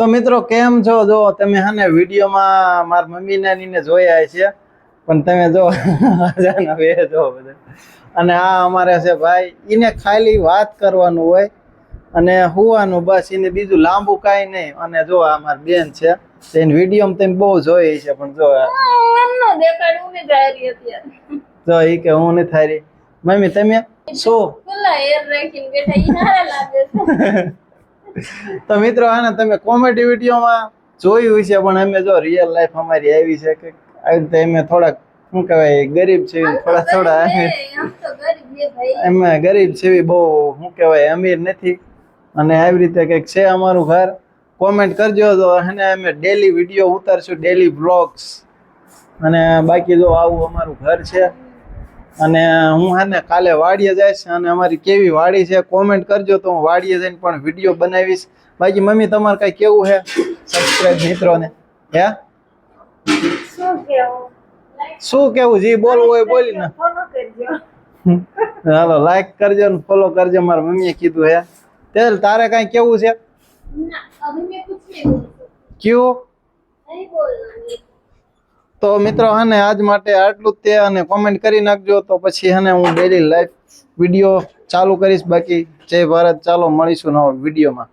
તો મિત્રો કેમ છો? જો તમે હને વિડીયોમાં માર મમ્મીને નીને જોયા છે, પણ તમે જો અજાના વે જો બધા. અને આ અમારે છે ભાઈ, એને ખાલી વાત કરવાનું હોય અને હુવાનું, બસ. એને બીજું લાંબુ કાંઈ નહીં. અને જો આ મારી બેન છે, એને વિડીયોમાં તમે બહુ જોઈ છે, પણ જો જો ઈ કે હું નથી થારી. મમ્મી તમે શું તો મિત્રો આને તમે કોમેડી વિડીયોમાં જોયું છે, પણ અમે જો રિયલ લાઈફ અમારી આવી છે કે આવી રીતે અમે થોડાક શું કહેવાય ગરીબ છે, થોડા અમે ગરીબ છે, બહુ શું કહેવાય અમીર નથી. અને આવી રીતે કંઈક છે અમારું ઘર. કોમેન્ટ કરજો. તો એને અમે ડેલી વિડીયો ઉતારશું, ડેલી વ્લોગ્સ. અને બાકી જો આવું અમારું ઘર છે. અને હું હે કાલે વાડીએ જઈશ, અને અમારી કેવી વાડી છે કોમેન્ટ કરજો, તો હું વાડીએ જઈને પણ વિડીયો બનાવીશ. બાકી મમ્મી તમારે કઈ કેવું છે સબસ્ક્રાઇબ મિત્રોને? હે શું કેવું? જી બોલવું હોય બોલી ને. હાલો લાઈક કરજો ને ફોલો કરજો. મારા મમ્મીએ કીધું હે. તેલ તારે કઈ કેવું છે? ક્યું? તો મિત્રો હને આજ માટે આટલું જ તે. અને કોમેન્ટ કરી નાખજો, તો પછી હને હું ડેલી લાઈફ વિડીયો ચાલુ કરીશ. બાકી જય ભારત. ચાલો મળીશું નવા વિડીયોમાં.